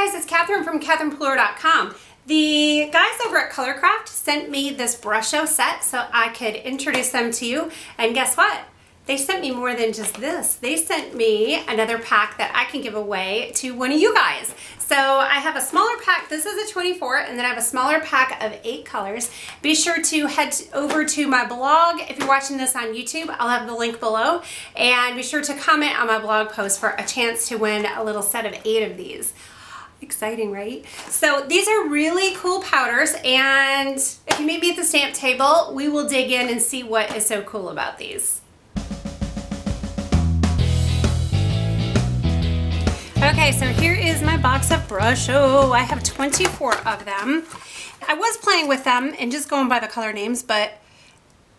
guys, it's Catherine from CatherinePlure.com. The guys over at Colourcraft sent me this Brusho set so I could introduce them to you. And guess what? They sent me more than just this. They sent me another pack that I can give away to one of you guys. So I have a smaller pack. This is a 24, and then I have a smaller pack of 8 colors. Be sure to head over to my blog. If you're watching this on YouTube, I'll have the link below. And be sure to comment on my blog post for a chance to win a little set of 8 of these. Exciting, right? So these are really cool powders, and if you meet me at the stamp table, we will dig in and see what is so cool about these. Okay, so here is my box of Brusho. I have 24 of them. I was playing with them and just going by the color names, but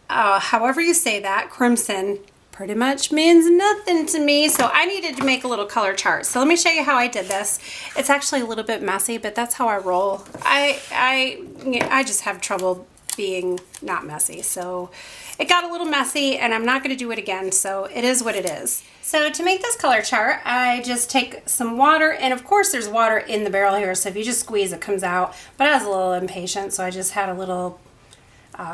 however you say that, crimson pretty much means nothing to me, so I needed to make a little color chart. So let me show you how I did this. It's actually a little bit messy, but that's how I roll. I just have trouble being not messy, so it got a little messy, and I'm not going to do it again, so it is what it is. So to make this color chart, I just take some water, and of course there's water in the barrel here, so if you just squeeze it comes out, but I was a little impatient, so I just had a little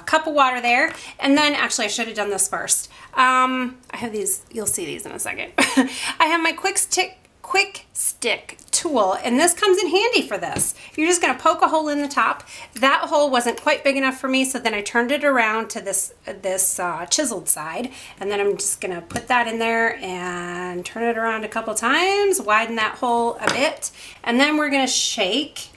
cup of water there. And then actually I should have done this first. I have these, you'll see these in a second. I have my quick stick tool, and this comes in handy for this. You're just going to poke a hole in the top. That hole wasn't quite big enough for me, so then I turned it around to this chiseled side, and then I'm just going to put that in there and turn it around a couple times, widen that hole a bit, and then we're going to shake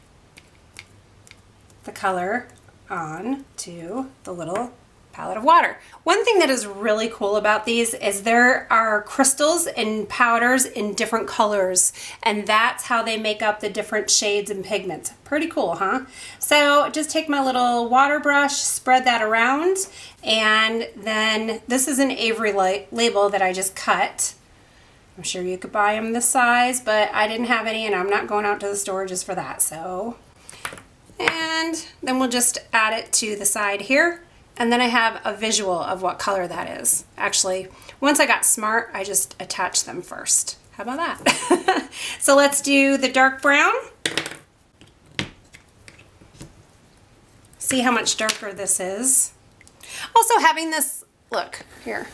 the color on to the little palette of water. One thing that is really cool about these is there are crystals and powders in different colors, and that's how they make up the different shades and pigments. Pretty cool, huh? So just take my little water brush, spread that around, and then this is an Avery label that I just cut. I'm sure you could buy them this size, but I didn't have any, and I'm not going out to the store just for that. So, and then we'll just add it to the side here. And then I have a visual of what color that is. Actually, once I got smart, I just attached them first. How about that? So let's do the dark brown. See how much darker this is. Also, having this, look here,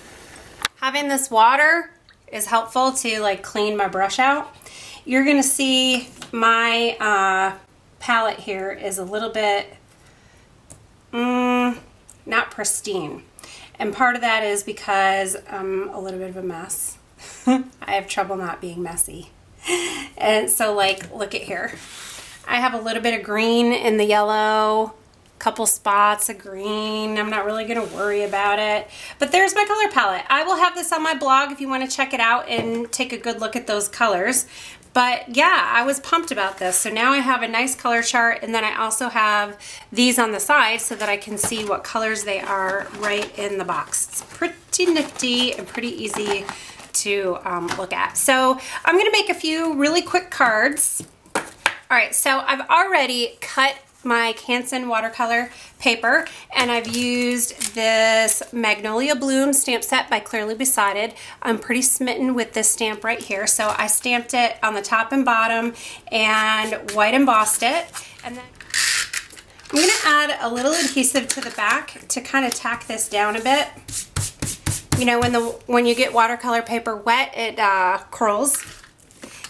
having this water is helpful to like clean my brush out. You're gonna see my palette here is a little bit not pristine, and part of that is because I'm a little bit of a mess. I have trouble not being messy, and so like look at here, I have a little bit of green in the yellow, couple spots of green. I'm not really gonna worry about it, but there's my color palette. I will have this on my blog if you want to check it out and take a good look at those colors. But yeah, I was pumped about this. So now I have a nice color chart, and then I also have these on the side so that I can see what colors they are right in the box. It's pretty nifty and pretty easy to look at. So I'm gonna make a few really quick cards. All right, so I've already cut my Canson watercolor paper, and I've used this Magnolia Bloom stamp set by Clearly Besotted. I'm pretty smitten with this stamp right here, so I stamped it on the top and bottom and white embossed it, and then I'm going to add a little adhesive to the back to kind of tack this down a bit. You know, when you get watercolor paper wet, it curls.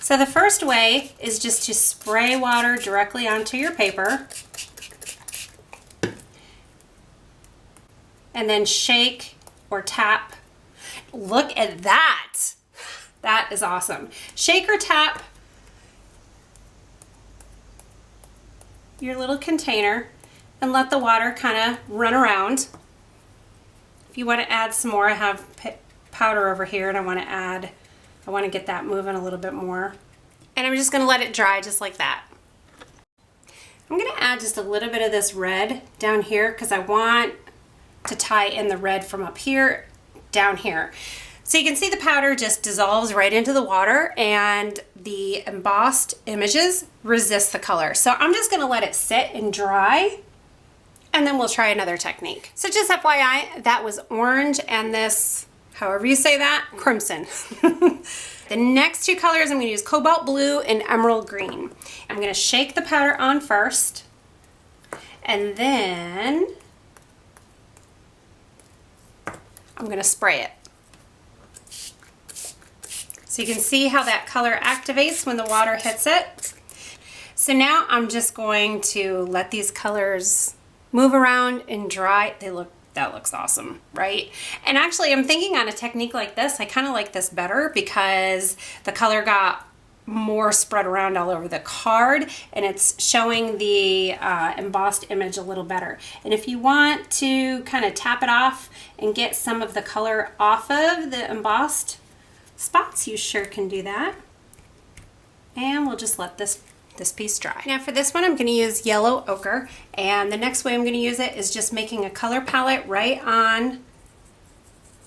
So the first way is just to spray water directly onto your paper and then shake or tap. Look at that. That is awesome. Shake or tap your little container and let the water kind of run around. If you want to add some more, I have powder over here, and I want to get that moving a little bit more. And I'm just going to let it dry just like that. I'm going to add just a little bit of this red down here because I want to tie in the red from up here down here. So you can see the powder just dissolves right into the water, and the embossed images resist the color. So I'm just going to let it sit and dry, and then we'll try another technique. So just FYI, that was orange, and this, however you say that, crimson. the next two colors I'm going to use cobalt blue and emerald green. I'm going to shake the powder on first, and then I'm going to spray it. So you can see how that color activates when the water hits it. So now I'm just going to let these colors move around and dry. That looks awesome, right? And actually I'm thinking on a technique like this, I kind of like this better because the color got more spread around all over the card and it's showing the embossed image a little better. And if you want to kind of tap it off and get some of the color off of the embossed spots, you sure can do that. And we'll just let this piece dry. Now for this one I'm going to use yellow ochre, and the next way I'm going to use it is just making a color palette right on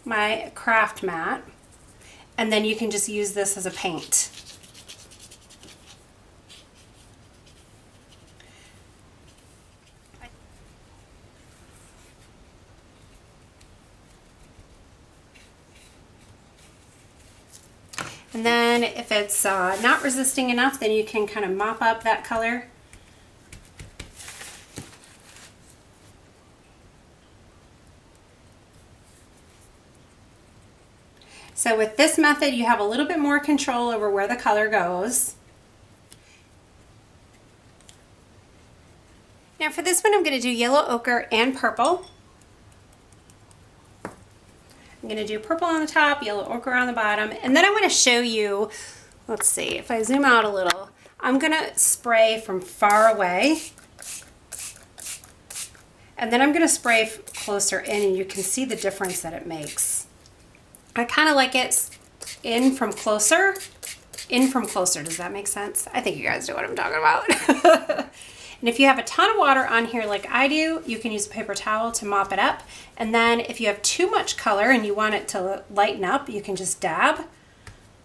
my craft mat, and then you can just use this as a paint. And then if it's not resisting enough, then you can kind of mop up that color. So with this method, you have a little bit more control over where the color goes. Now for this one, I'm going to do yellow ochre and purple. I'm going to do purple on the top, yellow ochre on the bottom, and then I want to show you, let's see, if I zoom out a little, I'm going to spray from far away, and then I'm going to spray closer in, and you can see the difference that it makes. I kind of like it in from closer. Does that make sense? I think you guys know what I'm talking about. And if you have a ton of water on here like I do, you can use a paper towel to mop it up. And then if you have too much color and you want it to lighten up, you can just dab.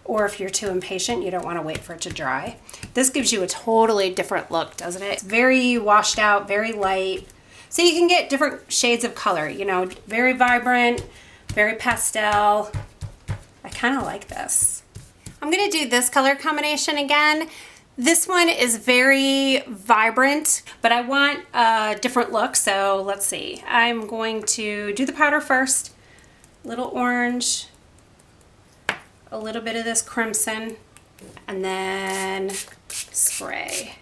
Or if you're too impatient, you don't want to wait for it to dry. This gives you a totally different look, doesn't it? It's very washed out, very light. So you can get different shades of color, you know, very vibrant, very pastel. I kind of like this. I'm going to do this color combination again. This one is very vibrant, but I want a different look, so let's see. I'm going to do the powder first. Little orange, a little bit of this crimson, and then spray.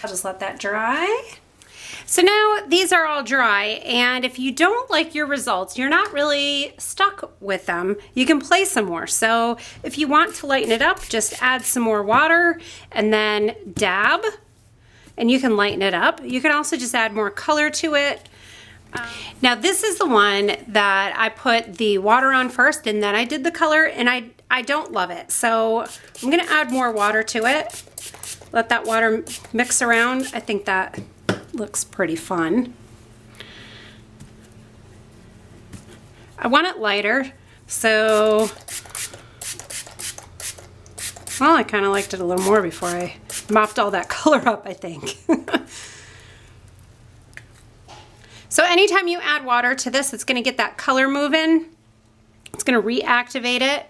I'll just let that dry. So now these are all dry, and if you don't like your results, you're not really stuck with them. You can play some more. So if you want to lighten it up, just add some more water and then dab, and you can lighten it up. You can also just add more color to it. Now this is the one that I put the water on first and then I did the color, and I don't love it. So I'm gonna add more water to it. Let that water mix around. I think that looks pretty fun. I want it lighter, so, well, I kind of liked it a little more before I mopped all that color up, I think. So anytime you add water to this, it's going to get that color moving. It's going to reactivate it.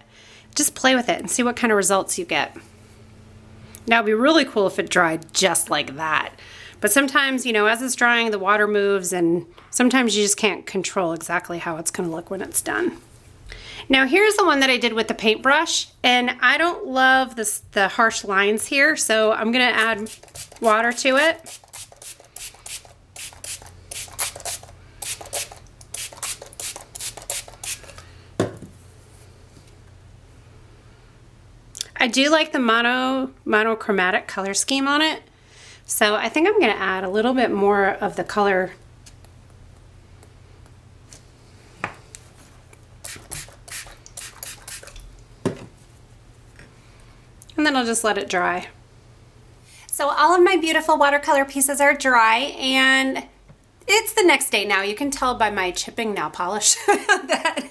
Just play with it and see what kind of results you get. Now it'd be really cool if it dried just like that. But sometimes, you know, as it's drying, the water moves, and sometimes you just can't control exactly how it's going to look when it's done. Now here's the one that I did with the paintbrush, and I don't love the harsh lines here, so I'm going to add water to it. I do like the monochromatic color scheme on it. So I think I'm going to add a little bit more of the color. And then I'll just let it dry. So all of my beautiful watercolor pieces are dry, and it's the next day now. You can tell by my chipping nail polish that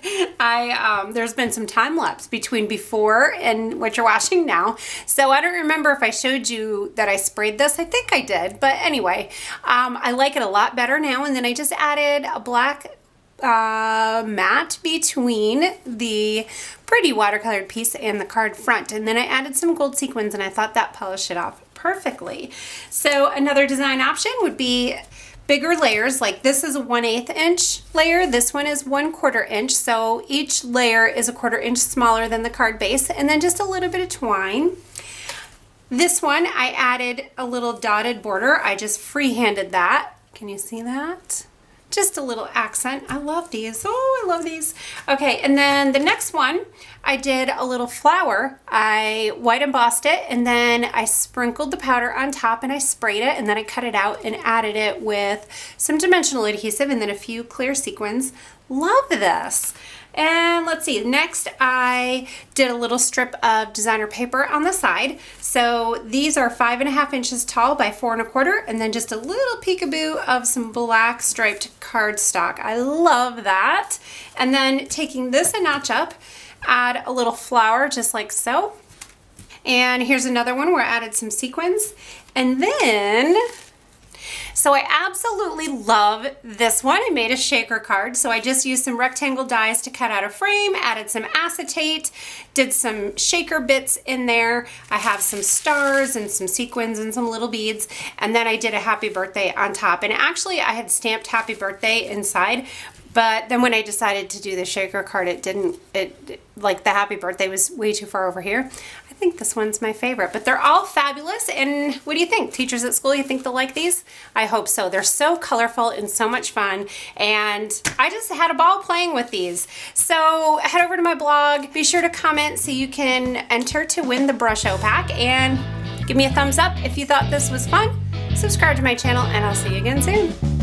there's been some time lapse between before and what you're watching now. So I don't remember if I showed you that I sprayed this. I think I did, but anyway, I like it a lot better now. And then I just added a black matte between the pretty watercolored piece and the card front. And then I added some gold sequins and I thought that polished it off perfectly. So another design option would be bigger layers. Like this is a 1/8 inch layer. This one is 1/4 inch. So each layer is a 1/4 inch smaller than the card base, and then just a little bit of twine. This one I added a little dotted border. I just freehanded that. Can you see that? Just a little accent. I love these. Oh, I love these. Okay, and then the next one, I did a little flower. I white embossed it, and then I sprinkled the powder on top and I sprayed it, and then I cut it out and added it with some dimensional adhesive and then a few clear sequins. Love this. And let's see, next I did a little strip of designer paper on the side. So these are 5.5 inches tall by 4 1/4, and then just a little peekaboo of some black striped cardstock. I love that. And then taking this a notch up, add a little flower just like so. And here's another one where I added some sequins. And then, so I absolutely love this one. I made a shaker card. So I just used some rectangle dies to cut out a frame, added some acetate, did some shaker bits in there. I have some stars and some sequins and some little beads. And then I did a happy birthday on top. And actually I had stamped happy birthday inside, but then when I decided to do the shaker card, like the happy birthday was way too far over here. I think this one's my favorite, but they're all fabulous. And what do you think? Teachers at school, you think they'll like these? I hope so. They're so colorful and so much fun. And I just had a ball playing with these. So head over to my blog. Be sure to comment so you can enter to win the Brusho pack, and give me a thumbs up if you thought this was fun. Subscribe to my channel, and I'll see you again soon.